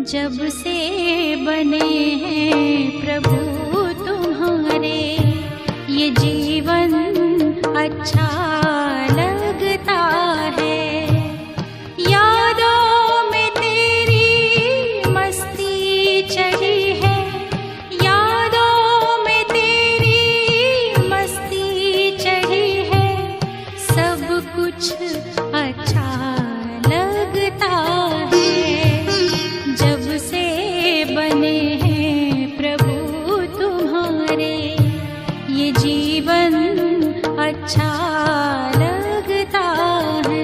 जब से बने हैं प्रभु तुम्हारे, ये जीवन अच्छा लगता है। यादों में तेरी मस्ती चढ़ी है, यादों में तेरी मस्ती चढ़ी है। सब कुछ अच्छा लगता है। जब से बने हैं प्रभु तुम्हारे, ये जीवन अच्छा लगता है।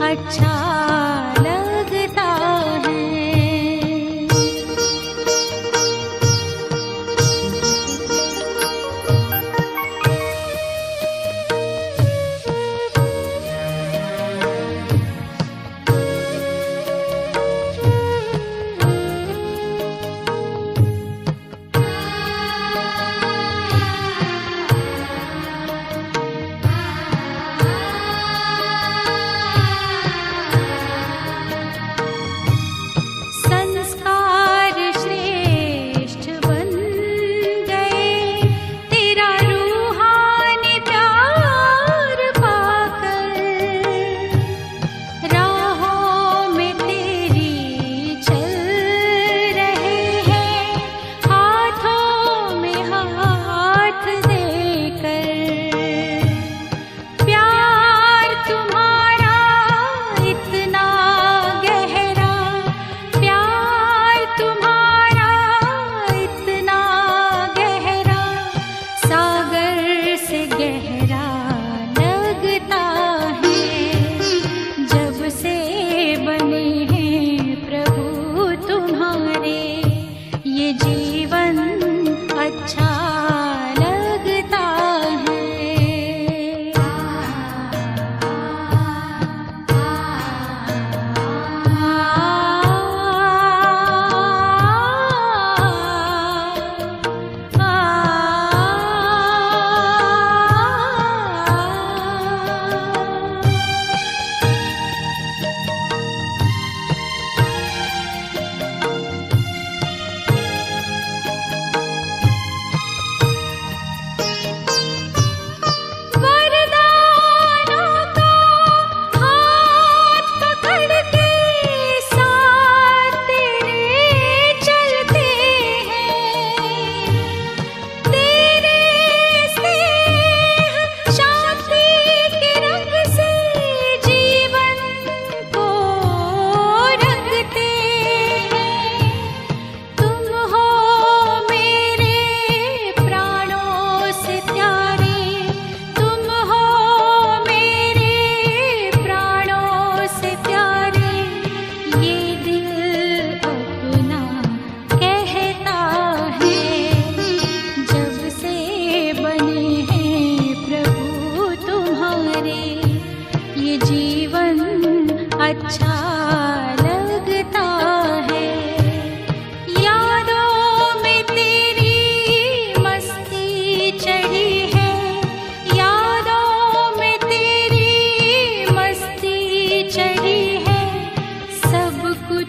अच्छा लगता है।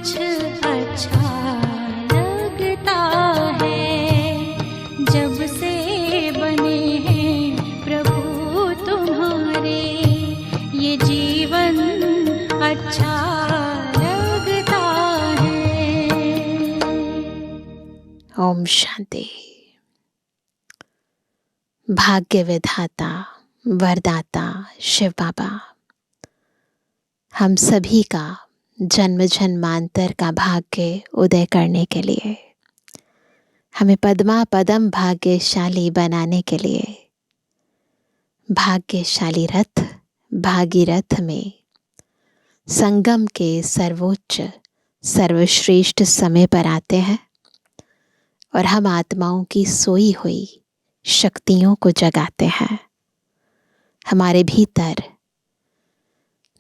कुछ अच्छा लगता है, जब से बने हैं प्रभु तुम्हारे, ये जीवन अच्छा लगता है। ओम शांति। भाग्य विधाता वरदाता शिव बाबा, हम सभी का जन्म जन्मांतर का भाग्य उदय करने के लिए, हमें पद्मा पदम भाग्यशाली बनाने के लिए भाग्यशाली रथ भागीरथ में संगम के सर्वोच्च सर्वश्रेष्ठ समय पर आते हैं और हम आत्माओं की सोई हुई शक्तियों को जगाते हैं। हमारे भीतर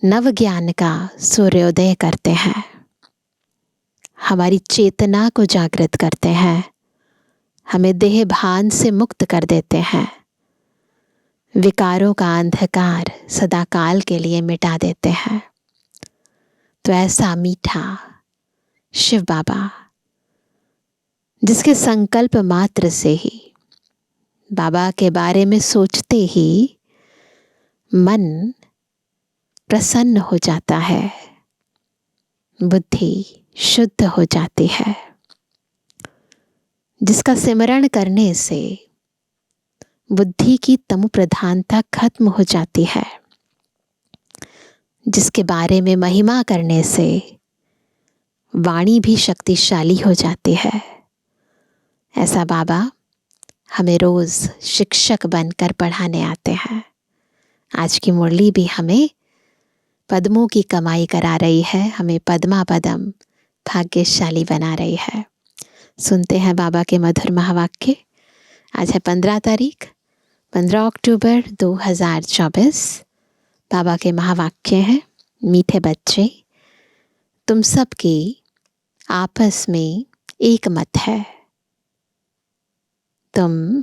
नव ज्ञान का सूर्योदय करते हैं, हमारी चेतना को जागृत करते हैं, हमें देह भान से मुक्त कर देते हैं, विकारों का अंधकार सदाकाल के लिए मिटा देते हैं। तो ऐसा मीठा शिव बाबा, जिसके संकल्प मात्र से ही, बाबा के बारे में सोचते ही मन प्रसन्न हो जाता है, बुद्धि शुद्ध हो जाती है, जिसका सिमरण करने से बुद्धि की तमो प्रधानता खत्म हो जाती है, जिसके बारे में महिमा करने से वाणी भी शक्तिशाली हो जाती है। ऐसा बाबा हमें रोज शिक्षक बनकर पढ़ाने आते हैं। आज की मुरली भी हमें पद्मों की कमाई करा रही है, हमें पद्मा पदम भाग्यशाली बना रही है। सुनते हैं बाबा के मधुर महावाक्य। आज है 15 तारीख, 15 अक्टूबर 2024। बाबा के महावाक्य हैं, मीठे बच्चे, तुम सबकी आपस में एक मत है, तुम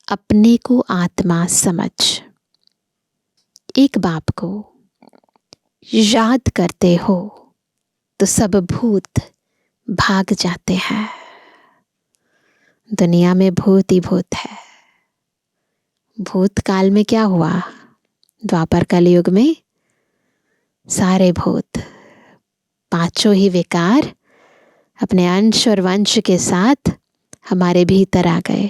अपने को आत्मा समझ एक बाप को याद करते हो तो सब भूत भाग जाते हैं। दुनिया में भूत ही भूत है। भूतकाल में क्या हुआ? द्वापर कलयुग में सारे भूत, पांचों ही विकार अपने अंश और वंश के साथ हमारे भीतर आ गए।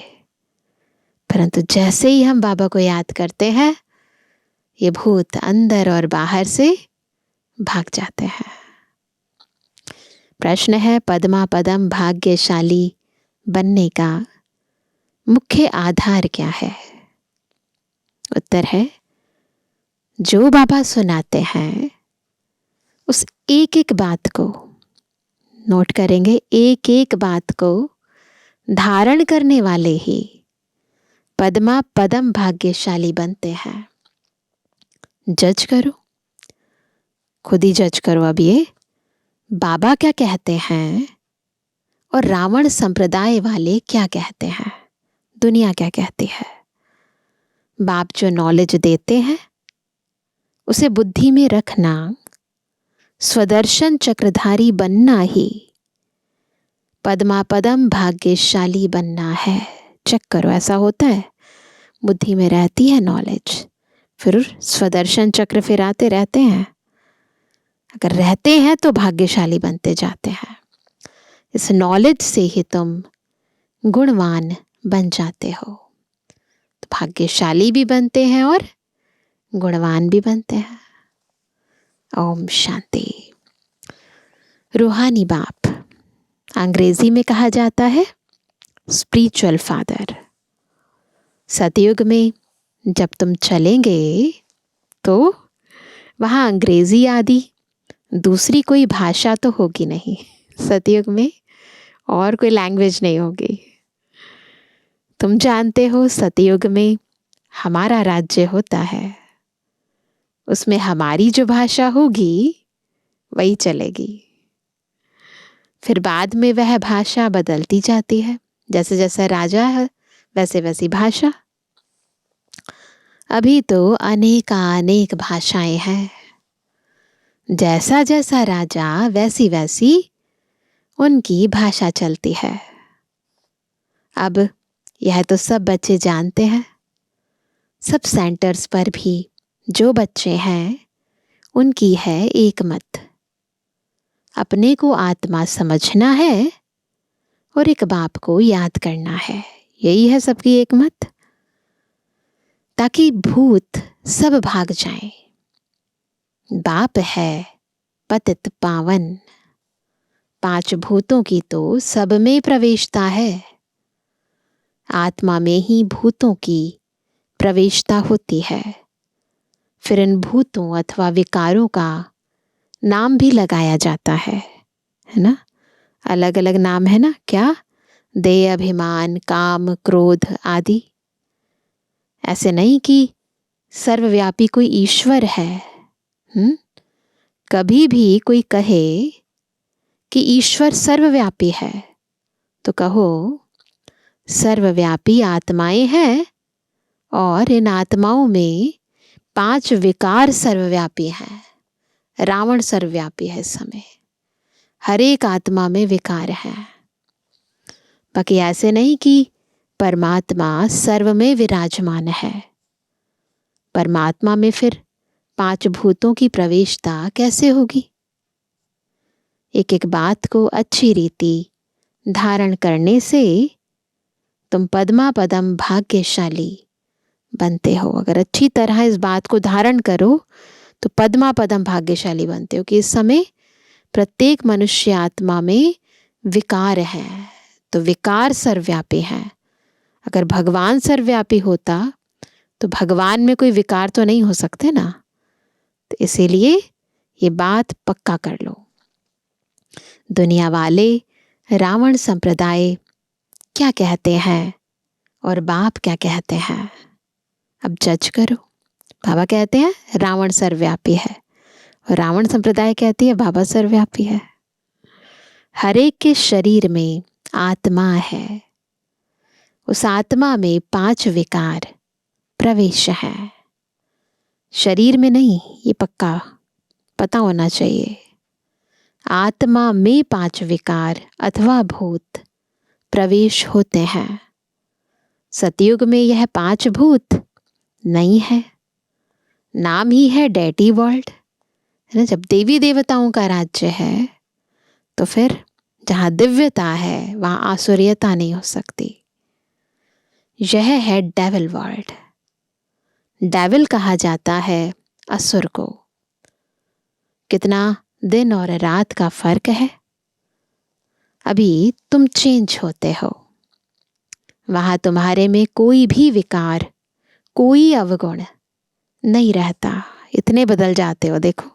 परंतु जैसे ही हम बाबा को याद करते हैं, ये भूत अंदर और बाहर से भाग जाते हैं। प्रश्न है, पद्मा पदम भाग्यशाली बनने का मुख्य आधार क्या है? उत्तर है, जो बाबा सुनाते हैं उस एक एक बात को नोट करेंगे, एक एक बात को धारण करने वाले ही पद्मा पदम भाग्यशाली बनते हैं। जज करो, खुद ही जज करो। अब ये बाबा क्या कहते हैं और रावण संप्रदाय वाले क्या कहते हैं, दुनिया क्या कहती है। बाप जो नॉलेज देते हैं उसे बुद्धि में रखना, स्वदर्शन चक्रधारी बनना ही पद्मा पदम भाग्यशाली बनना है। चेक करो, ऐसा होता है। बुद्धि में रहती है नॉलेज, फिर स्वदर्शन चक्र फिर आते रहते हैं। अगर रहते हैं तो भाग्यशाली बनते जाते हैं। इस नॉलेज से ही तुम गुणवान बन जाते हो, तो भाग्यशाली भी बनते हैं और गुणवान भी बनते हैं। ओम शांति। रूहानी बाप अंग्रेजी में कहा जाता है स्पिरिचुअल फादर। सतयुग में जब तुम चलेंगे तो वहाँ अंग्रेजी आदि दूसरी कोई भाषा तो होगी नहीं। सतयुग में और कोई लैंग्वेज नहीं होगी। तुम जानते हो सतयुग में हमारा राज्य होता है, उसमें हमारी जो भाषा होगी वही चलेगी। फिर बाद में वह भाषा बदलती जाती है, जैसे जैसा राजा है वैसे वैसी भाषा। अभी तो अनेक भाषाएं हैं, जैसा जैसा राजा वैसी वैसी उनकी भाषा चलती है। अब यह तो सब बच्चे जानते हैं। सब सेंटर्स पर भी जो बच्चे हैं उनकी है एक मत, अपने को आत्मा समझना है और एक बाप को याद करना है। यही है सबकी एक मत, ताकि भूत सब भाग जाएं। बाप है पतित पावन, 5 भूतों की तो सब में प्रवेशता है। आत्मा में ही भूतों की प्रवेशता होती है। फिर इन भूतों अथवा विकारों का नाम भी लगाया जाता है ना। अलग अलग नाम है ना, क्या? देह, अभिमान, काम, क्रोध आदि। ऐसे नहीं कि सर्वव्यापी कोई ईश्वर है। कभी भी कोई कहे कि ईश्वर सर्वव्यापी है तो कहो सर्वव्यापी आत्माएं हैं और इन आत्माओं में 5 विकार सर्वव्यापी हैं। रावण सर्वव्यापी है इस समय, हर एक आत्मा में विकार है। बाकी ऐसे नहीं कि परमात्मा सर्व में विराजमान है। परमात्मा में फिर 5 भूतों की प्रवेशता कैसे होगी? एक एक बात को अच्छी रीति धारण करने से तुम पद्मा पदम भाग्यशाली बनते हो। अगर अच्छी तरह इस बात को धारण करो तो पद्मा पदम भाग्यशाली बनते हो कि इस समय प्रत्येक मनुष्य आत्मा में विकार है, तो विकार सर्वव्यापी है। अगर भगवान सर्वव्यापी होता तो भगवान में कोई विकार तो नहीं हो सकते ना। तो इसीलिए ये बात पक्का कर लो। दुनिया वाले रावण संप्रदाय क्या कहते हैं और बाप क्या कहते हैं, अब जज करो। बाबा कहते हैं रावण सर्वव्यापी है और रावण संप्रदाय कहती है बाबा सर्वव्यापी है। हर एक के शरीर में आत्मा है, उस आत्मा में 5 विकार प्रवेश है। शरीर में नहीं, ये पक्का पता होना चाहिए। आत्मा में 5 विकार अथवा भूत प्रवेश होते हैं। सतयुग में यह 5 भूत नहीं है, नाम ही है डेटी वर्ल्ड, है ना। जब देवी देवताओं का राज्य है तो फिर जहाँ दिव्यता है वहाँ आसुरियता नहीं हो सकती। यह है डेविल वर्ल्ड। डेविल कहा जाता है असुर को। कितना दिन और रात का फर्क है। अभी तुम चेंज होते हो, वहां तुम्हारे में कोई भी विकार, कोई अवगुण नहीं रहता। इतने बदल जाते हो। देखो,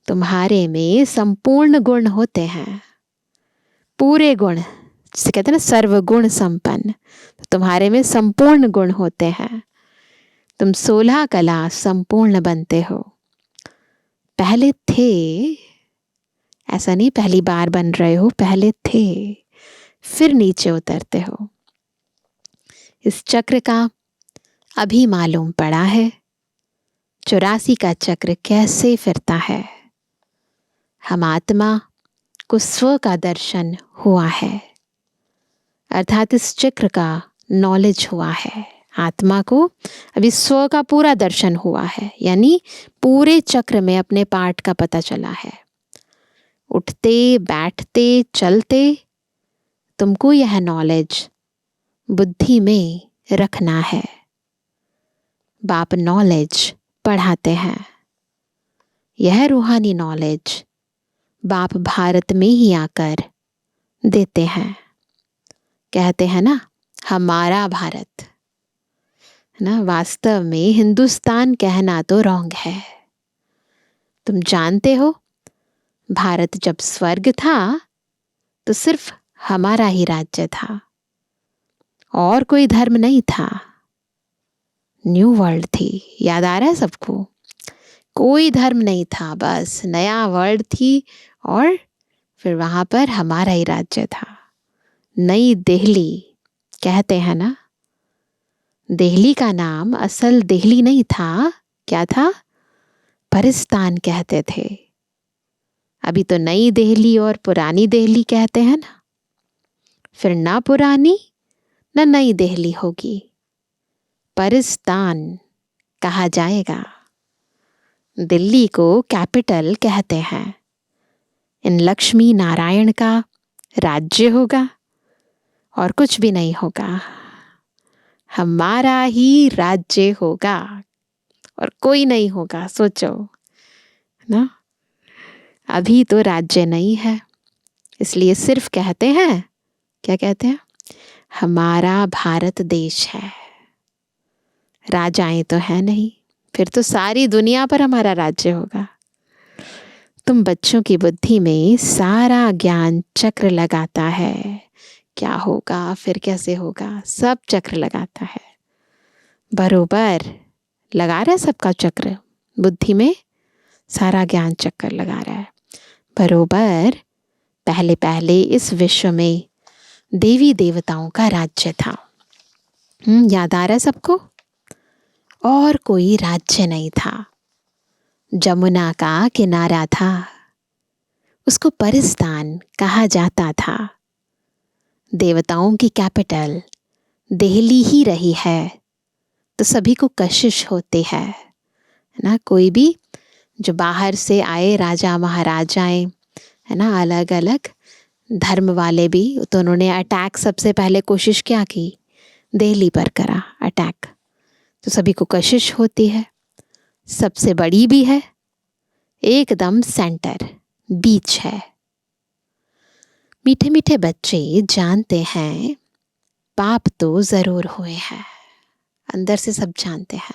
तुम्हारे में संपूर्ण गुण होते हैं, पूरे गुण, जिसे कहते हैं ना सर्वगुण संपन्न। तुम्हारे में संपूर्ण गुण होते हैं। तुम 16 कला संपूर्ण बनते हो। पहले थे, ऐसा नहीं पहली बार बन रहे हो, पहले थे फिर नीचे उतरते हो। इस चक्र का अभी मालूम पड़ा है 84 का चक्र कैसे फिरता है। हम आत्मा को स्व का दर्शन हुआ है, अर्थात इस चक्र का नॉलेज हुआ है। आत्मा को अभी स्व का पूरा दर्शन हुआ है, यानी पूरे चक्र में अपने पार्ट का पता चला है। उठते बैठते चलते तुमको यह नॉलेज बुद्धि में रखना है। बाप नॉलेज पढ़ाते हैं। यह रूहानी नॉलेज बाप भारत में ही आकर देते हैं। कहते हैं ना हमारा भारत, ना वास्तव में हिंदुस्तान कहना तो रॉन्ग है। तुम जानते हो भारत जब स्वर्ग था तो सिर्फ हमारा ही राज्य था और कोई धर्म नहीं था। न्यू वर्ल्ड थी, याद आ रहा है सबको? कोई धर्म नहीं था, बस नया वर्ल्ड थी और फिर वहां पर हमारा ही राज्य था। नई दिल्ली कहते हैं ना, दिल्ली का नाम असल दिल्ली नहीं था, क्या था? परिस्तान कहते थे। अभी तो नई दिल्ली और पुरानी दिल्ली कहते हैं ना, फिर ना पुरानी ना नई दिल्ली होगी, परिस्तान कहा जाएगा। दिल्ली को कैपिटल कहते हैं। इन लक्ष्मी नारायण का राज्य होगा और कुछ भी नहीं होगा, हमारा ही राज्य होगा और कोई नहीं होगा। सोचो ना, अभी तो राज्य नहीं है, इसलिए सिर्फ कहते हैं, क्या कहते हैं, हमारा भारत देश है। राजाएं तो है नहीं, फिर तो सारी दुनिया पर हमारा राज्य होगा। तुम बच्चों की बुद्धि में सारा ज्ञान चक्र लगाता है, क्या होगा फिर कैसे होगा, सब चक्र लगाता है। बरोबर लगा रहा है सबका चक्र, बुद्धि में सारा ज्ञान चक्कर लगा रहा है। बरोबर पहले पहले इस विश्व में देवी देवताओं का राज्य था। याद आ रहा है सबको? और कोई राज्य नहीं था। जमुना का किनारा था, उसको परिस्तान कहा जाता था। देवताओं की कैपिटल दिल्ली ही रही है, तो सभी को कशिश होती है ना। कोई भी जो बाहर से आए राजा महाराजाएं, है ना, अलग अलग धर्म वाले भी, तो उन्होंने अटैक सबसे पहले कोशिश क्या की, दिल्ली पर करा अटैक। तो सभी को कशिश होती है, सबसे बड़ी भी है, एकदम सेंटर बीच है। मीठे मीठे बच्चे जानते हैं पाप तो जरूर हुए हैं, अंदर से सब जानते हैं।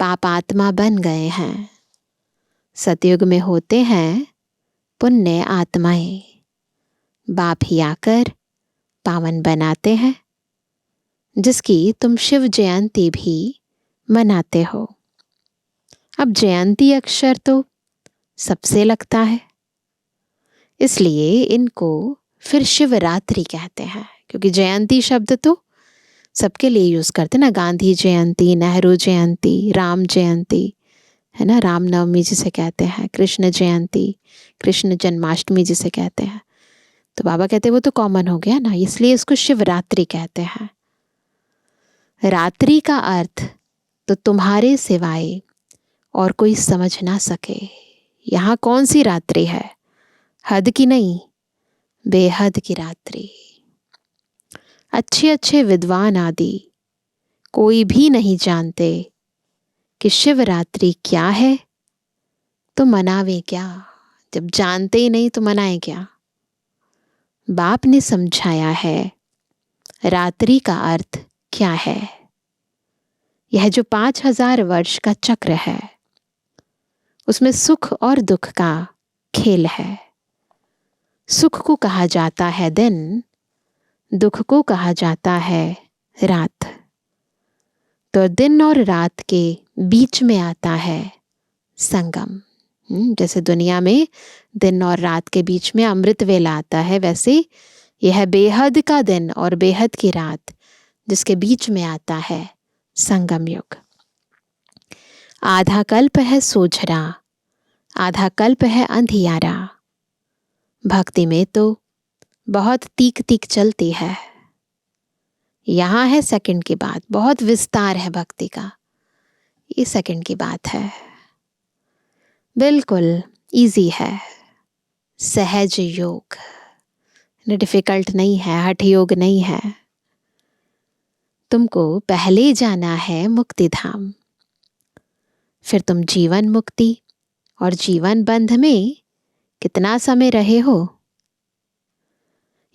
पाप आत्मा बन गए हैं। सतयुग में होते हैं पुण्य आत्माएं, बाप ही आकर पावन बनाते हैं, जिसकी तुम शिव जयंती भी मनाते हो। अब जयंती अक्षर तो सबसे लगता है, इसलिए इनको फिर शिवरात्रि कहते हैं, क्योंकि जयंती शब्द तो सबके लिए यूज करते ना। गांधी जयंती, नेहरू जयंती, राम जयंती, है ना, रामनवमी जिसे कहते हैं, कृष्ण जयंती, कृष्ण जन्माष्टमी जिसे कहते हैं। तो बाबा कहते हैं वो तो कॉमन हो गया ना, इसलिए इसको शिवरात्रि कहते हैं। रात्रि का अर्थ तो तुम्हारे सिवाय और कोई समझ ना सके। यहाँ कौन सी रात्रि है, हद की नहीं, बेहद की रात्रि। अच्छे अच्छे विद्वान आदि कोई भी नहीं जानते कि शिवरात्रि क्या है, तो मनावे क्या। जब जानते ही नहीं तो मनाए क्या। बाप ने समझाया है रात्रि का अर्थ क्या है। यह जो 5000 वर्ष का चक्र है, उसमें सुख और दुख का खेल है। सुख को कहा जाता है दिन, दुख को कहा जाता है रात। तो दिन और रात के बीच में आता है संगम। जैसे दुनिया में दिन और रात के बीच में अमृत वेला आता है, वैसे यह बेहद का दिन और बेहद की रात, जिसके बीच में आता है संगम युग। आधा कल्प है सोझरा, आधा कल्प है अंधियारा। भक्ति में तो बहुत तीक तीक चलती है। यहाँ है सेकंड की बात, बहुत विस्तार है भक्ति का, ये सेकंड की बात है। बिल्कुल इजी है, सहज योग, डिफिकल्ट नहीं है, हठ योग नहीं है। तुमको पहले जाना है मुक्ति धाम, फिर तुम जीवन मुक्ति और जीवन बंध में कितना समय रहे हो,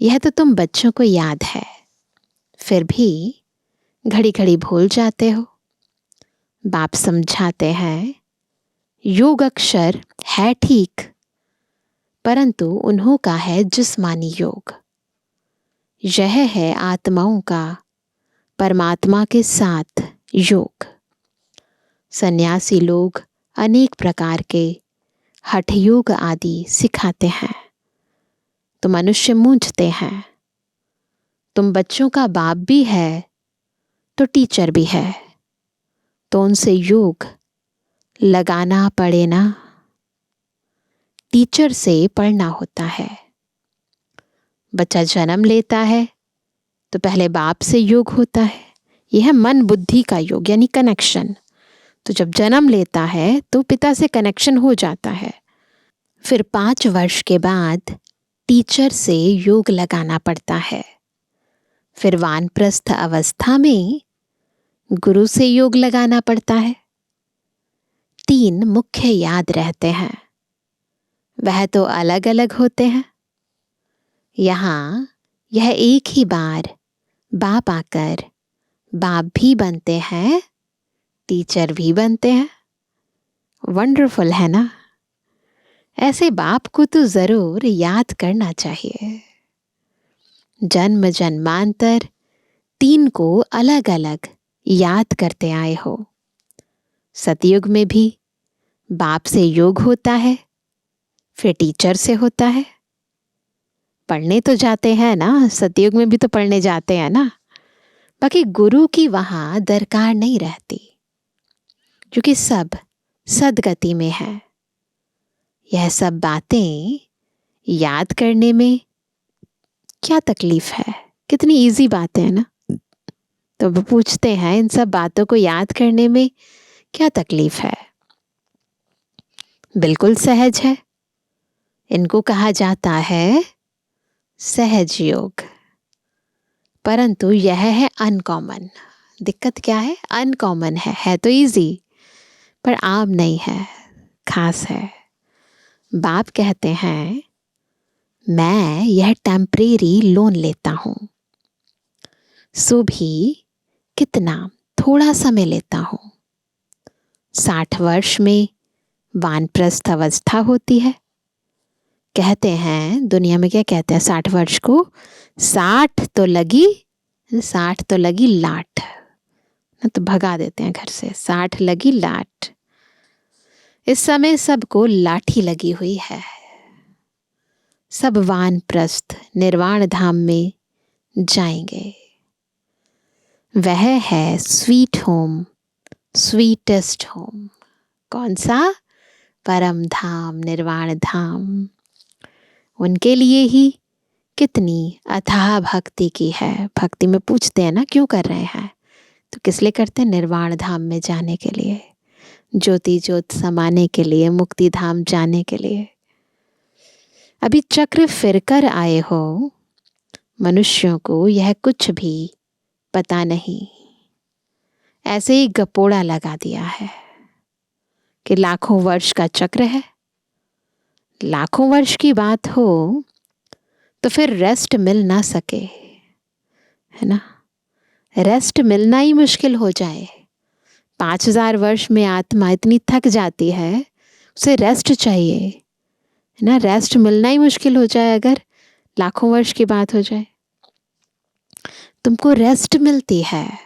यह तो तुम बच्चों को याद है, फिर भी घड़ी घड़ी भूल जाते हो। बाप समझाते हैं योग अक्षर है ठीक, परंतु उन्हों का है जिस्मानी योग। यह है आत्माओं का परमात्मा के साथ योग। सन्यासी लोग अनेक प्रकार के हठ योग आदि सिखाते हैं, तो मनुष्य मूंझते हैं। तुम बच्चों का बाप भी है तो टीचर भी है, तो उनसे योग लगाना पड़े ना। टीचर से पढ़ना होता है। बच्चा जन्म लेता है तो पहले बाप से योग होता है। यह है मन बुद्धि का योग, यानी कनेक्शन। तो जब जन्म लेता है तो पिता से कनेक्शन हो जाता है। फिर 5 वर्ष के बाद टीचर से योग लगाना पड़ता है। फिर वानप्रस्थ अवस्था में गुरु से योग लगाना पड़ता है। 3 मुख्य याद रहते हैं, वह तो अलग अलग होते हैं। यहाँ यह एक ही बार बाप आकर बाप भी बनते हैं, टीचर भी बनते हैं। वंडरफुल है ना? ऐसे बाप को तो जरूर याद करना चाहिए। जन्म जन्मांतर 3 को अलग अलग याद करते आए हो। सतयुग में भी बाप से योग होता है, फिर टीचर से होता है। पढ़ने तो जाते हैं ना, सतयुग में भी तो पढ़ने जाते हैं ना। बाकी गुरु की वहां दरकार नहीं रहती, क्योंकि सब सदगति में है। यह सब बातें याद करने में क्या तकलीफ है? कितनी इजी बातें हैं ना। तो वो पूछते हैं, इन सब बातों को याद करने में क्या तकलीफ है? बिल्कुल सहज है। इनको कहा जाता है सहज योग। परंतु यह है अनकॉमन। दिक्कत क्या है? अनकॉमन है तो इजी, पर आम नहीं है, खास है। बाप कहते हैं, मैं यह टेम्परेरी लोन लेता हूं, सो भी कितना थोड़ा समय लेता हूं। 60 वर्ष में वानप्रस्थ अवस्था होती है। कहते हैं दुनिया में, क्या कहते हैं 60 वर्ष को? 60 तो लगी लाट ना, तो भगा देते हैं घर से। 60 लगी लाट। इस समय सबको लाठी लगी हुई है। सब वानप्रस्थ निर्वाण धाम में जाएंगे। वह है स्वीट होम, स्वीटेस्ट होम। कौन सा? परम धाम, निर्वाण धाम। उनके लिए ही कितनी अथाह भक्ति की है। भक्ति में पूछते हैं ना, क्यों कर रहे हैं? तो किस लिए करते हैं? निर्वाण धाम में जाने के लिए, ज्योति ज्योत समाने के लिए, मुक्ति धाम जाने के लिए। अभी चक्र फिरकर आए हो। मनुष्यों को यह कुछ भी पता नहीं। ऐसे ही गपोड़ा लगा दिया है कि लाखों वर्ष का चक्र है। लाखों वर्ष की बात हो तो फिर रेस्ट मिल ना सके, है ना? रेस्ट मिलना ही मुश्किल हो जाए। 5000 वर्ष में आत्मा इतनी थक जाती है, उसे रेस्ट चाहिए, है ना? रेस्ट मिलना ही मुश्किल हो जाए अगर लाखों वर्ष की बात हो जाए। तुमको रेस्ट मिलती है,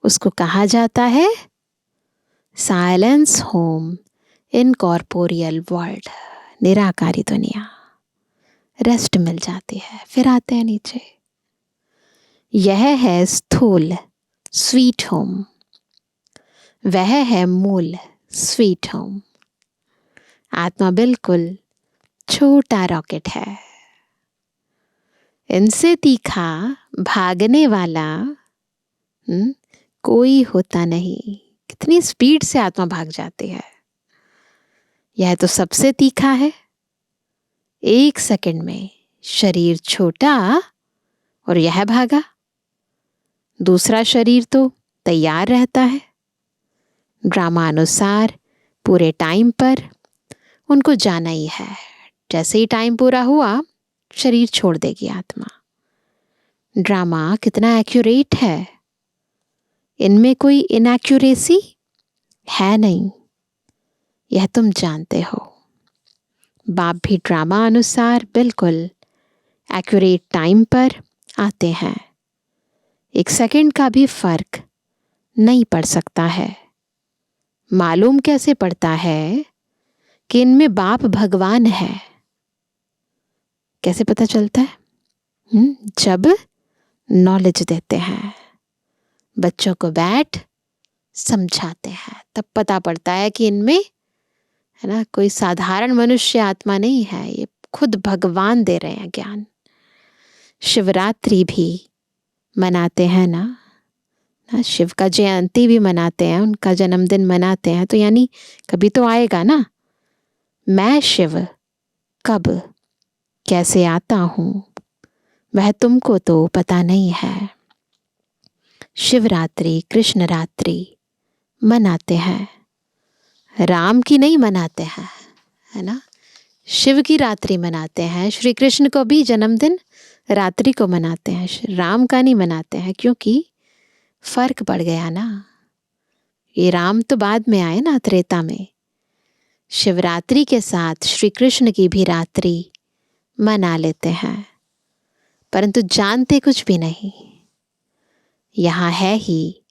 उसको कहा जाता है silence home incorporeal world, निराकारी दुनिया। रेस्ट मिल जाती है, फिर आते हैं नीचे। यह है स्थूल स्वीट होम, वह है मूल स्वीट होम। आत्मा बिल्कुल छोटा रॉकेट है। इनसे तीखा भागने वाला कोई होता नहीं। कितनी स्पीड से आत्मा भाग जाती है। यह तो सबसे तीखा है। 1 सेकंड में शरीर छोटा और यह भागा। दूसरा शरीर तो तैयार रहता है, ड्रामा अनुसार पूरे टाइम पर उनको जाना ही है। जैसे ही टाइम पूरा हुआ, शरीर छोड़ देगी आत्मा। ड्रामा कितना एक्यूरेट है, इनमें कोई इनएक्यूरेसी है नहीं, यह तुम जानते हो। बाप भी ड्रामा अनुसार बिल्कुल एक्यूरेट टाइम पर आते हैं। 1 सेकंड का भी फर्क नहीं पड़ सकता है। मालूम कैसे पड़ता है कि इनमें बाप भगवान है? कैसे पता चलता है? जब नॉलेज देते हैं, बच्चों को बैठ समझाते हैं, तब पता पड़ता है कि इनमें, है ना। कोई साधारण मनुष्य आत्मा नहीं है, ये खुद भगवान दे रहे हैं ज्ञान। शिवरात्रि भी मनाते हैं ना, शिव का जयंती भी मनाते हैं, उनका जन्मदिन मनाते हैं, तो यानी कभी तो आएगा ना। मैं शिव कब कैसे आता हूँ वह तुमको तो पता नहीं है। शिवरात्रि कृष्ण रात्रि मनाते हैं, राम की नहीं मनाते हैं, है ना। शिव की रात्रि मनाते हैं, श्री कृष्ण को भी जन्मदिन रात्रि को मनाते हैं, राम का नहीं मनाते हैं, क्योंकि फर्क पड़ गया ना। ये राम तो बाद में आए ना, त्रेता में। शिवरात्रि के साथ श्री कृष्ण की भी रात्रि मना लेते हैं, परंतु जानते कुछ भी नहीं। यहाँ है ही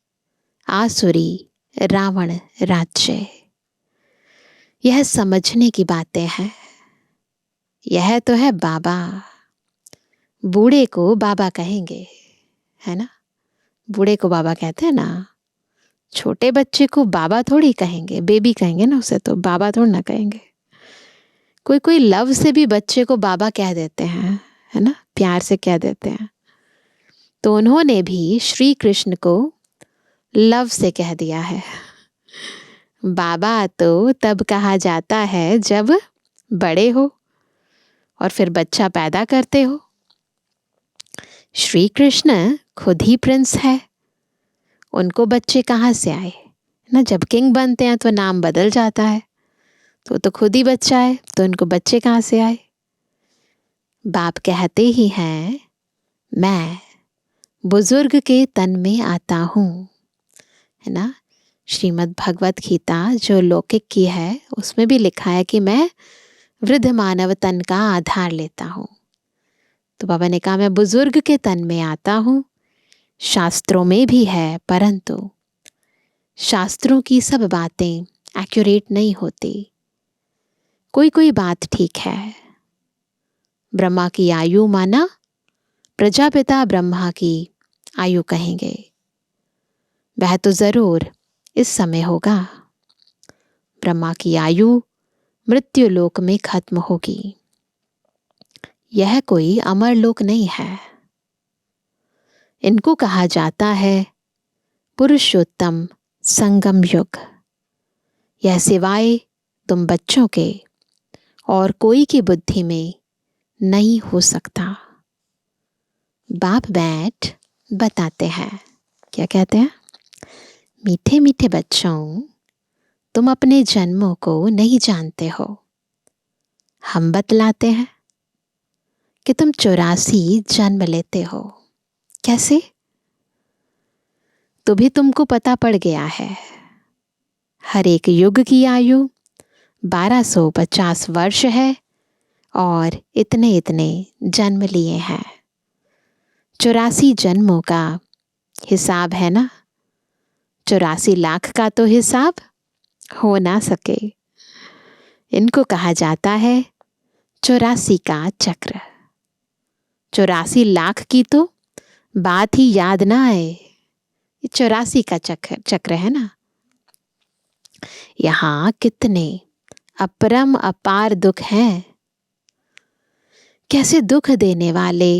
आसुरी रावण राज्य। यह समझने की बातें हैं। यह तो है बाबा, बूढ़े को बाबा कहेंगे, है ना। बूढ़े को बाबा कहते हैं ना, छोटे बच्चे को बाबा थोड़ी कहेंगे, बेबी कहेंगे ना उसे, तो बाबा थोड़ी ना कहेंगे। कोई कोई लव से भी बच्चे को बाबा कह देते हैं, है ना, प्यार से कह देते हैं। तो उन्होंने भी श्री कृष्ण को लव से कह दिया है। बाबा तो तब कहा जाता है जब बड़े हो और फिर बच्चा पैदा करते हो। श्री कृष्ण खुद ही प्रिंस है, उनको बच्चे कहाँ से आए ना। जब किंग बनते हैं तो नाम बदल जाता है, तो खुद ही बच्चा है, तो उनको बच्चे कहाँ से आए। बाप कहते ही हैं, मैं बुजुर्ग के तन में आता हूँ, है ना। श्रीमद् भगवत गीता जो लौकिक की है उसमें भी लिखा है कि मैं वृद्ध मानव तन का आधार लेता हूँ। तो बाबा ने कहा मैं बुजुर्ग के तन में आता हूँ। शास्त्रों में भी है, परंतु शास्त्रों की सब बातें एक्यूरेट नहीं होती। कोई कोई बात ठीक है। ब्रह्मा की आयु माना, प्रजापिता ब्रह्मा की आयु कहेंगे, वह तो जरूर इस समय होगा। ब्रह्मा की आयु मृत्यु लोक में खत्म होगी। यह कोई अमर लोक नहीं है। इनको कहा जाता है पुरुषोत्तम संगम युग। यह सिवाय तुम बच्चों के और कोई की बुद्धि में नहीं हो सकता। बाप बैठ बताते हैं, क्या कहते हैं, मीठे मीठे बच्चों, तुम अपने जन्मों को नहीं जानते हो। हम बतलाते हैं कि तुम 84 जन्म लेते हो। कैसे? तो भी तुमको पता पड़ गया है। हर एक युग की आयु 1250 वर्ष है और इतने इतने जन्म लिए हैं। 84 जन्मों का हिसाब है ना। 84 लाख का तो हिसाब हो ना सके। इनको कहा जाता है 84 का चक्र। 84 लाख की तो बात ही याद ना आए। ये 84 का चक्र है ना। यहाँ कितने अपरम अपार दुख हैं। कैसे दुख देने वाले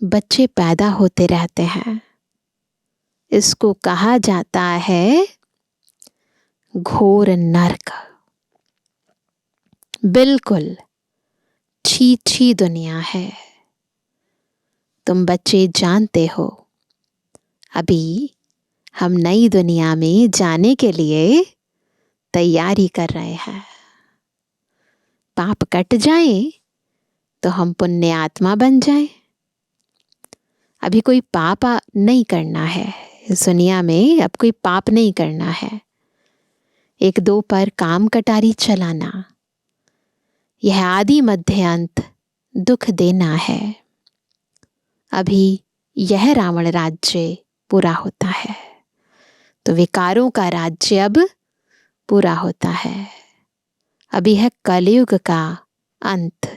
बच्चे पैदा होते रहते हैं। इसको कहा जाता है घोर नरक। बिल्कुल छी छी दुनिया है। तुम बच्चे जानते हो, अभी हम नई दुनिया में जाने के लिए तैयारी कर रहे हैं। पाप कट जाए तो हम पुण्य आत्मा बन जाए। अभी कोई पाप नहीं करना है इस दुनिया में। अब कोई पाप नहीं करना है। एक दो पर काम कटारी चलाना, यह आदि मध्य अंत दुख देना है। अभी यह रावण राज्य पूरा होता है तो विकारों का राज्य अब पूरा होता है। अभी है कलयुग का अंत।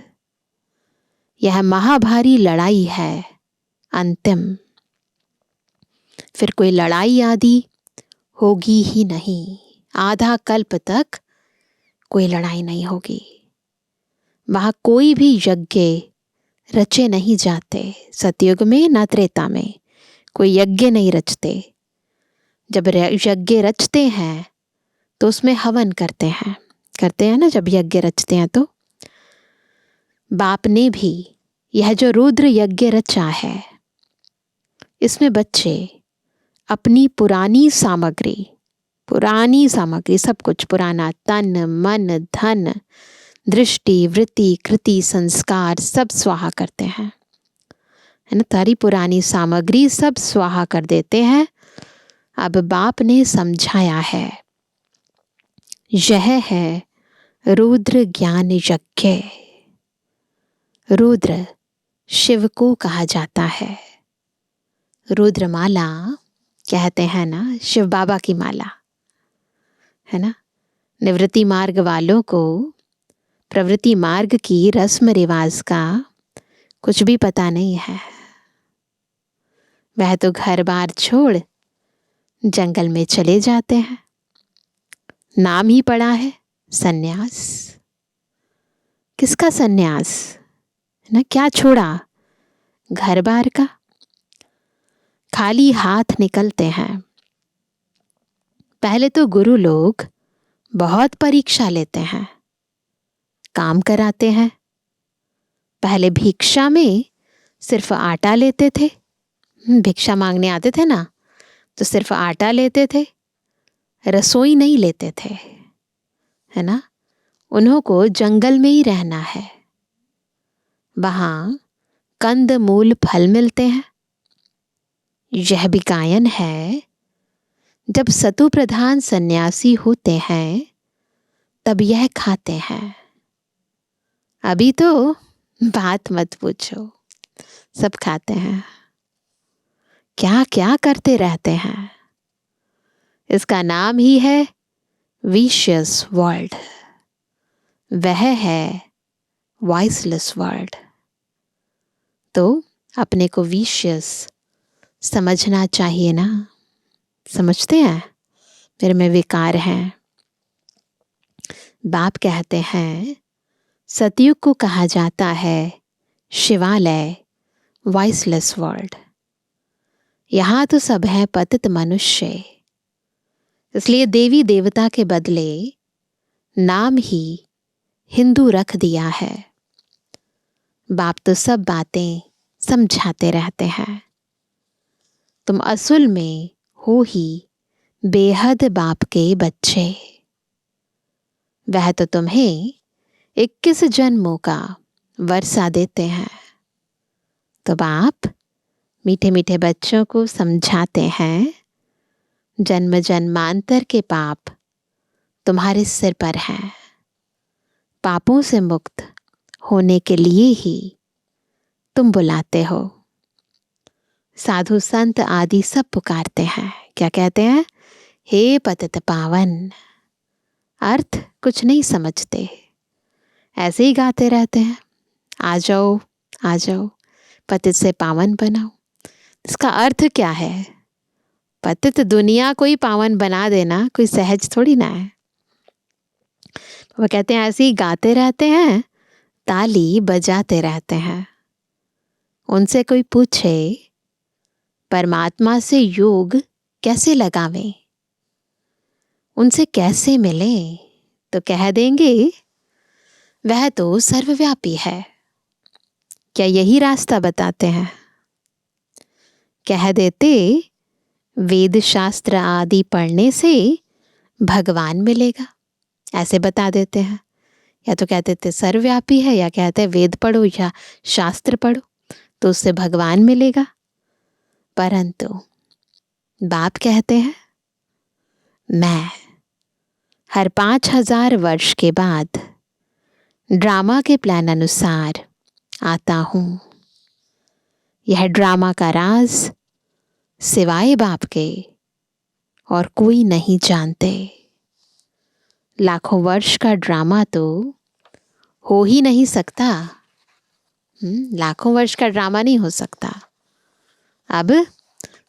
यह महाभारी लड़ाई है अंतिम। फिर कोई लड़ाई आदि होगी ही नहीं। आधा कल्प तक कोई लड़ाई नहीं होगी। वहाँ कोई भी यज्ञ रचे नहीं जाते। सतयुग में ना त्रेता में कोई यज्ञ नहीं रचते। जब यज्ञ रचते हैं तो उसमें हवन करते हैं ना। जब यज्ञ रचते हैं तो बाप ने भी यह जो रुद्र यज्ञ रचा है, इसमें बच्चे अपनी पुरानी सामग्री सब कुछ पुराना, तन मन धन दृष्टि वृत्ति कृति संस्कार सब स्वाहा करते हैं, है ना। तारी पुरानी सामग्री सब स्वाहा कर देते हैं। अब बाप ने समझाया है, यह है रुद्र ज्ञान यज्ञ। रुद्र शिव को कहा जाता है। रुद्रमाला कहते हैं ना, शिव बाबा की माला, है ना। निवृत्ति मार्ग वालों को प्रवृत्ति मार्ग की रस्म रिवाज का कुछ भी पता नहीं है। वह तो घर बार छोड़ जंगल में चले जाते हैं। नाम ही पड़ा है सन्यास। किसका सन्यास, है ना। क्या छोड़ा, घर बार का। खाली हाथ निकलते हैं। पहले तो गुरु लोग बहुत परीक्षा लेते हैं, काम कराते हैं। पहले भिक्षा में सिर्फ आटा लेते थे। भिक्षा मांगने आते थे ना, तो सिर्फ आटा लेते थे, रसोई नहीं लेते थे, है ना। उन्हों को जंगल में ही रहना है। वहाँ कंद मूल फल मिलते हैं। यह भी गायन है, जब सतु प्रधान सन्यासी होते हैं तब यह खाते हैं। अभी तो बात मत पूछो, सब खाते हैं, क्या क्या करते रहते हैं। इसका नाम ही है विशियस वर्ल्ड। वह है वॉइसलेस वर्ल्ड। तो अपने को विशियस समझना चाहिए ना। समझते हैं, मेरे में विकार हैं। बाप कहते हैं सतयुग को कहा जाता है शिवालय, वॉइसलेस वर्ल्ड। यहाँ तो सब है पतित मनुष्य, इसलिए देवी देवता के बदले नाम ही हिंदू रख दिया है। बाप तो सब बातें समझाते रहते हैं। तुम असल में हो ही बेहद बाप के बच्चे। वह तो तुम्हें 21 जन्मों का वर्षा देते हैं। तो बाप मीठे मीठे बच्चों को समझाते हैं, जन्म जन्मांतर के पाप तुम्हारे सिर पर हैं। पापों से मुक्त होने के लिए ही तुम बुलाते हो। साधु संत आदि सब पुकारते हैं। क्या कहते हैं? हे पतित पावन। अर्थ कुछ नहीं समझते, ऐसे ही गाते रहते हैं, आ जाओ आ जाओ, पतित से पावन बनाओ। इसका अर्थ क्या है? पतित दुनिया कोई पावन बना देना कोई सहज थोड़ी ना है। वो कहते हैं ऐसे ही गाते रहते हैं, ताली बजाते रहते हैं। उनसे कोई पूछे परमात्मा से योग कैसे लगावें, उनसे कैसे मिलें, तो कह देंगे वह तो सर्वव्यापी है। क्या यही रास्ता बताते हैं? कह देते वेद शास्त्र आदि पढ़ने से भगवान मिलेगा, ऐसे बता देते हैं। या तो कहते थे सर्वव्यापी है, या कहते हैं वेद पढ़ो या शास्त्र पढ़ो तो उससे भगवान मिलेगा। परंतु बाप कहते हैं मैं हर 5000 वर्ष के बाद ड्रामा के प्लान अनुसार आता हूँ। यह ड्रामा का राज सिवाय बाप के और कोई नहीं जानते। लाखों वर्ष का ड्रामा तो हो ही नहीं सकता। लाखों वर्ष का ड्रामा नहीं हो सकता। अब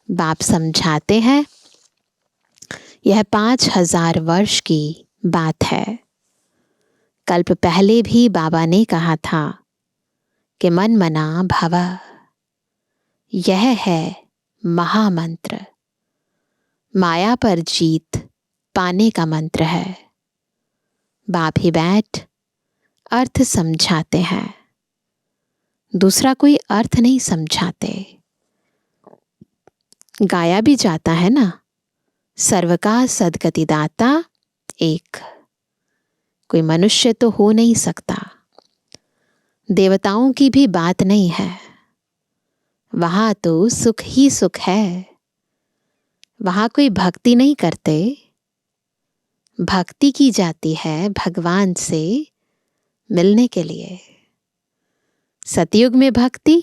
बाप समझाते हैं यह 5000 वर्ष की बात है। कल्प पहले भी बाबा ने कहा था कि मन मना भव, यह है महामंत्र, माया पर जीत पाने का मंत्र है। बाप ही बैठ अर्थ समझाते हैं, दूसरा कोई अर्थ नहीं समझाते। गाया भी जाता है ना, सर्व का सद्गति दाता एक। कोई मनुष्य तो हो नहीं सकता, देवताओं की भी बात नहीं है। वहां तो सुख ही सुख है, वहां कोई भक्ति नहीं करते। भक्ति की जाती है भगवान से मिलने के लिए। सतयुग में भक्ति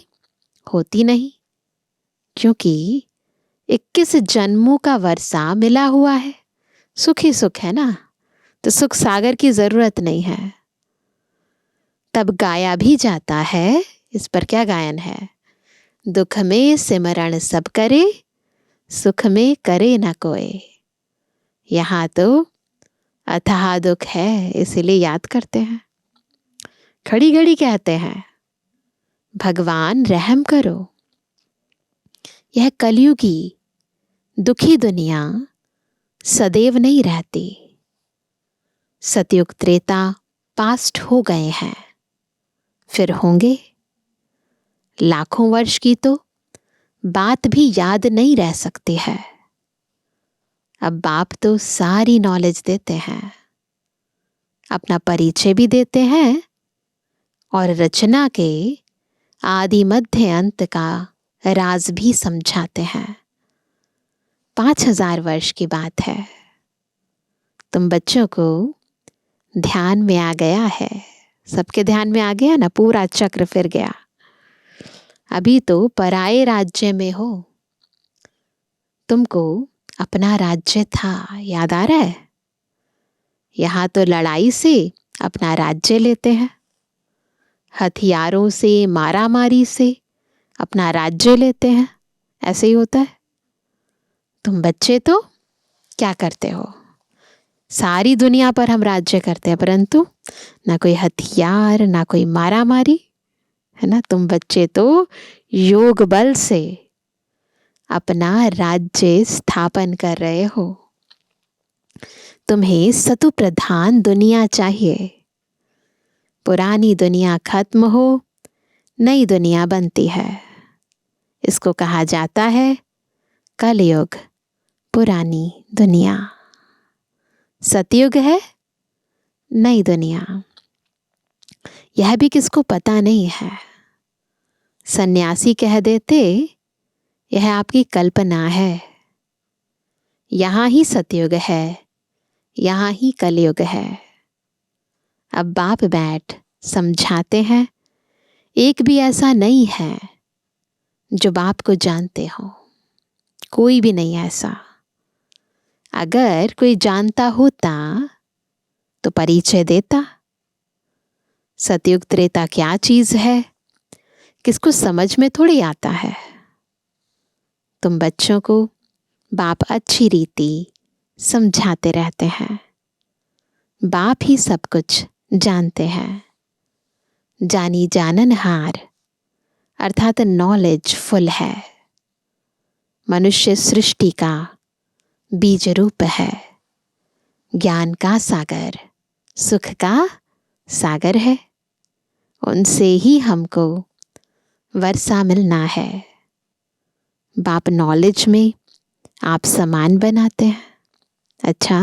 होती नहीं, क्योंकि 21 जन्मों का वर्षा मिला हुआ है। सुख ही सुख है ना, तो सुख सागर की जरूरत नहीं है। तब गाया भी जाता है, इस पर क्या गायन है? दुख में सिमरण सब करे, सुख में करे न कोई। यहाँ तो अथाह दुख है, इसीलिए याद करते हैं। खड़ी घड़ी कहते हैं भगवान रहम करो। यह कलयुगी दुखी दुनिया सदैव नहीं रहती। सतयुग त्रेता पास्ट हो गए हैं, फिर होंगे। लाखों वर्ष की तो बात भी याद नहीं रह सकती है। अब बाप तो सारी नॉलेज देते हैं, अपना परिचय भी देते हैं और रचना के आदि मध्य अंत का राज भी समझाते हैं। 5000 वर्ष की बात है। तुम बच्चों को ध्यान में आ गया है, सबके ध्यान में आ गया ना, पूरा चक्र फिर गया। अभी तो पराये राज्य में हो, तुमको अपना राज्य था, याद आ रहा है? यहाँ तो लड़ाई से अपना राज्य लेते हैं, हथियारों से मारामारी से अपना राज्य लेते हैं। ऐसे ही होता है। तुम बच्चे तो क्या करते हो? सारी दुनिया पर हम राज्य करते हैं, परंतु ना कोई हथियार, ना कोई मारामारी, है ना। तुम बच्चे तो योग बल से अपना राज्य स्थापन कर रहे हो। तुम्हें सतु प्रधान दुनिया चाहिए। पुरानी दुनिया खत्म हो, नई दुनिया बनती है। इसको कहा जाता है कलयुग, पुरानी दुनिया। सतयुग है नई दुनिया। यह भी किसको पता नहीं है। सन्यासी कह देते यह आपकी कल्पना है। यहाँ ही सतयुग है, यहाँ ही कलयुग है। अब बाप बैठ समझाते हैं, एक भी ऐसा नहीं है जो बाप को जानते हो। कोई भी नहीं ऐसा। अगर कोई जानता होता तो परिचय देता। सतयुग त्रेता क्या चीज है, किसको समझ में थोड़ी आता है। तुम बच्चों को बाप अच्छी रीति समझाते रहते हैं। बाप ही सब कुछ जानते हैं। जानी जाननहार अर्थात नॉलेज फुल है। मनुष्य सृष्टि का बीज रूप है। ज्ञान का सागर, सुख का सागर है। उनसे ही हमको वर्षा मिलना है। बाप नॉलेज में आप समान बनाते हैं। अच्छा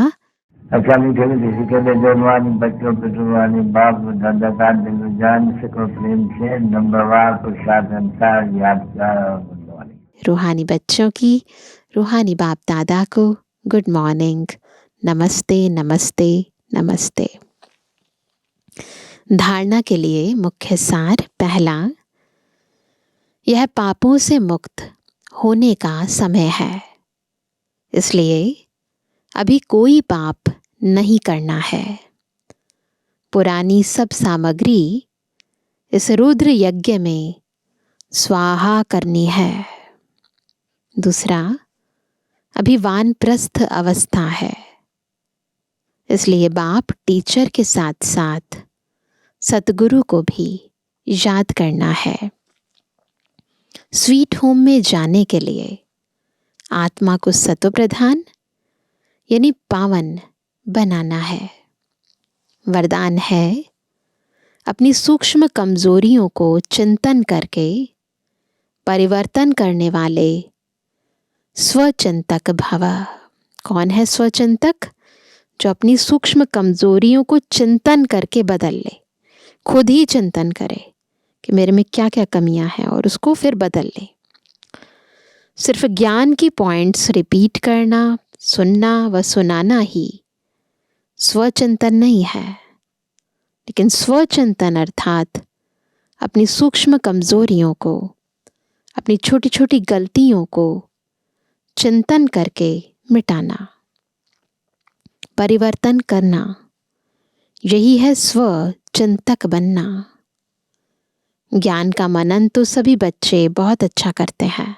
मीठे मीठे के लिए जवानी बच्चों पे जुबानी बाप दादा का दिल जान सको प्रेम से नंबरवार प्रसाद अनुसार यादगार और गुणवानी। रूहानी बच्चों की रूहानी बाप दादा को गुड मॉर्निंग, नमस्ते नमस्ते नमस्ते। धारणा के लिए मुख्य सार पहला, यह पापों से मुक्त होने का समय है, इसलिए अभी कोई पाप नहीं करना है। पुरानी सब सामग्री इस रुद्र यज्ञ में स्वाहा करनी है। दूसरा, अभी वानप्रस्थ अवस्था है, इसलिए बाप टीचर के साथ साथ सतगुरु को भी याद करना है। स्वीट होम में जाने के लिए आत्मा को सतो प्रधान यानी पावन बनाना है। वरदान है अपनी सूक्ष्म कमजोरियों को चिंतन करके परिवर्तन करने वाले स्वचिंतक भव। कौन है स्वचिंतक? जो अपनी सूक्ष्म कमजोरियों को चिंतन करके बदल ले, खुद ही चिंतन करे कि मेरे में क्या क्या कमियां हैं और उसको फिर बदल ले। सिर्फ ज्ञान की पॉइंट्स रिपीट करना, सुनना व सुनाना ही स्वचिंतन नहीं है, लेकिन स्वचिंतन अर्थात अपनी सूक्ष्म कमजोरियों को, अपनी छोटी छोटी गलतियों को चिंतन करके मिटाना, परिवर्तन करना, यही है स्वचिंतक बनना। ज्ञान का मनन तो सभी बच्चे बहुत अच्छा करते हैं,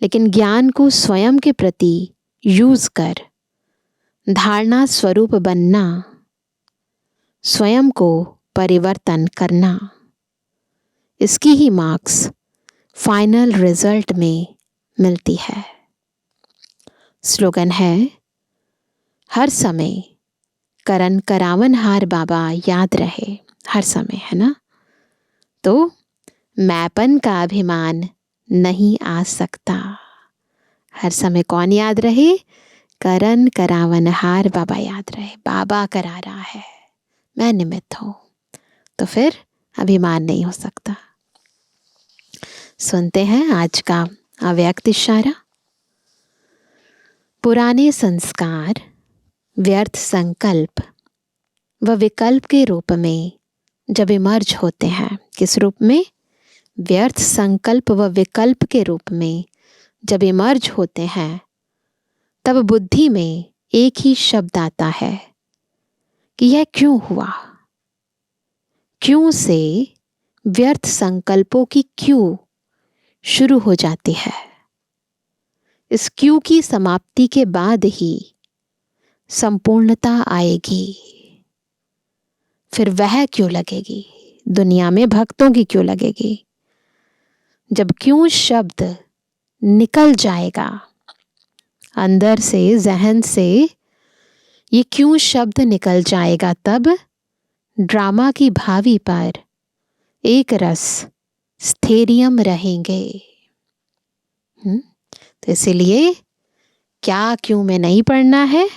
लेकिन ज्ञान को स्वयं के प्रति यूज कर धारणा स्वरूप बनना, स्वयं को परिवर्तन करना, इसकी ही मार्क्स फाइनल रिजल्ट में मिलती है। स्लोगन है, हर समय करन करावनहार बाबा याद रहे। हर समय, है ना? तो मैपन का अभिमान नहीं आ सकता। हर समय कौन याद रहे? करन करावनहार बाबा याद रहे। बाबा करा रहा है, मैं निमित्त हूं, तो फिर अभिमान नहीं हो सकता। सुनते हैं आज का अव्यक्त इशारा। पुराने संस्कार व्यर्थ संकल्प व विकल्प के रूप में जब इमर्ज होते हैं, किस रूप में? व्यर्थ संकल्प व विकल्प के रूप में जब इमर्ज होते हैं, तब बुद्धि में एक ही शब्द आता है कि यह क्यों हुआ। क्यों से व्यर्थ संकल्पों की क्यों शुरू हो जाती है। इस क्यों की समाप्ति के बाद ही संपूर्णता आएगी। फिर वह क्यों लगेगी, दुनिया में भक्तों की क्यों लगेगी। जब क्यों शब्द निकल जाएगा अंदर से, जहन से, ये क्यों शब्द निकल जाएगा, तब ड्रामा की भावी पर एक रस स्थैर्यम रहेंगे। तो इसीलिए क्या क्यों में नहीं पढ़ना है,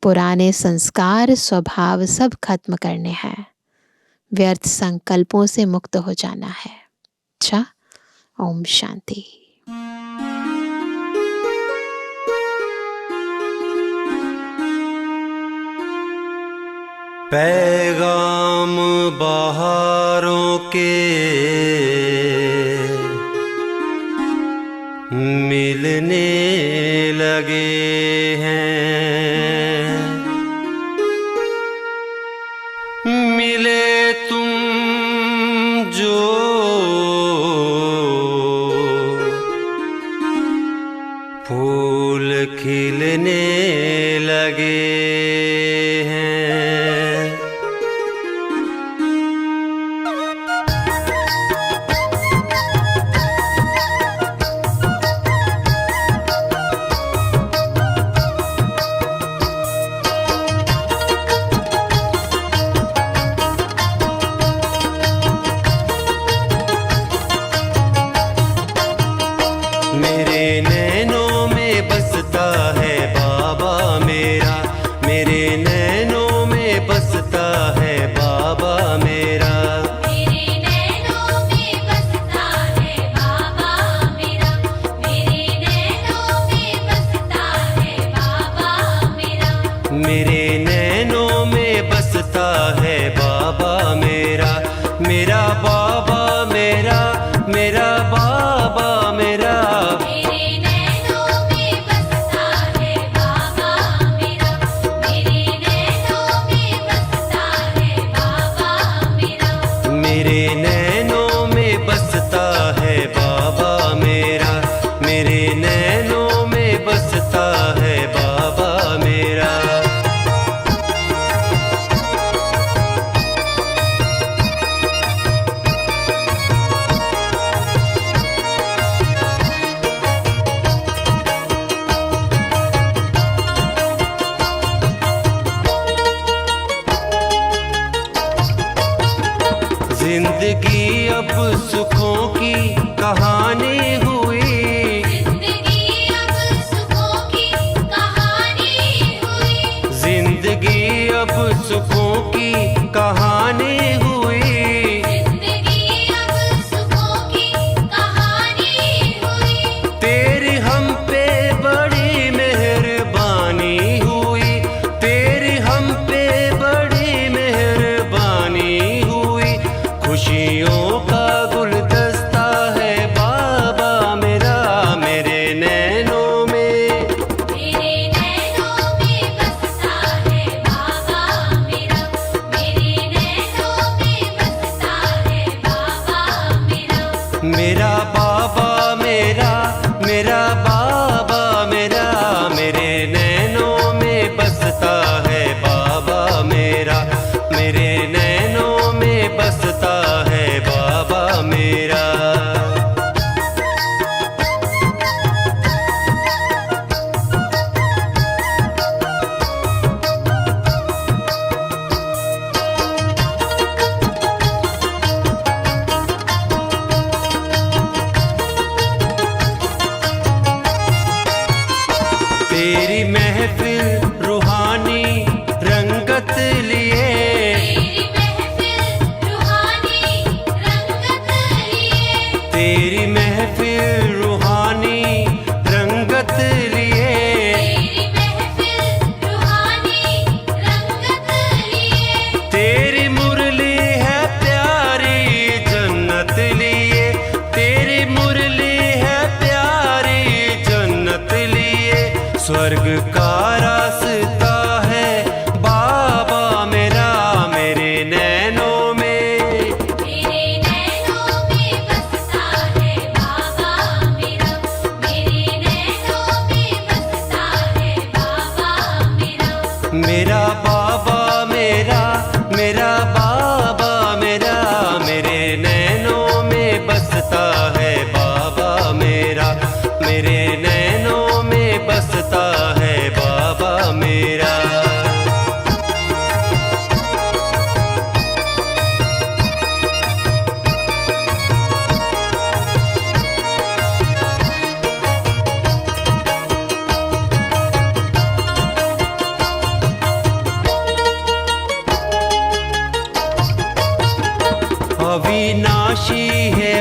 पुराने संस्कार स्वभाव सब खत्म करने हैं, व्यर्थ संकल्पों से मुक्त हो जाना है। अच्छा, ओम शांति। पैगाम बहारों के मिलने लगे हैं, मिले तुम जो फूल खिलने लगे हैं। जिंदगी अब सुखों की कहानी हुई, जिंदगी अब सुखों की कहानी हुई, जिंदगी अब सुखों की कहानी हुई। जिंदगी अब सुखों की कहानी हुई। तेरी हम पे बड़ी मेहरबानी हुई, तेरी हम पे बड़ी मेहरबानी हुई। खुशियों का गुलदस्ता है बाबा मेरा मेरे नैनों में, मेरे नैनों में बसता है बाबा मेरा, मेरे नैनों में बसता है बाबा मेरा। मेरा बाबा मेरा, मेरा बाबा मेरा, मेरे नैनों में बसता है बाबा मेरा, मेरे नैनों में बसता है बाबा मेरा। तेरी महफिल रूहानी रंगत लिए, तेरी महफिल रूहानी रंगत लिए, तेरी महफिल रूहानी रंगत लिए। तेरी महफिल रूहानी रंगत लिए। तेरी मुरली है प्यारी जन्नत लिए, तेरी मुरली है प्यारी जन्नत लिए। स्वर्ग का रास्ता है बाबा मेरा मेरे नैनों में, मेरे नैनों में बसता है बाबा मेरा, मेरे नैनों में बसता है बाबा मेरा। मेरा बाबा मेरा, मेरा बाबा मेरा, मेरे नैनों में बसता है बाबा मेरा, मेरे नैनों में बसता है बाबा मेरा। अविनाशी है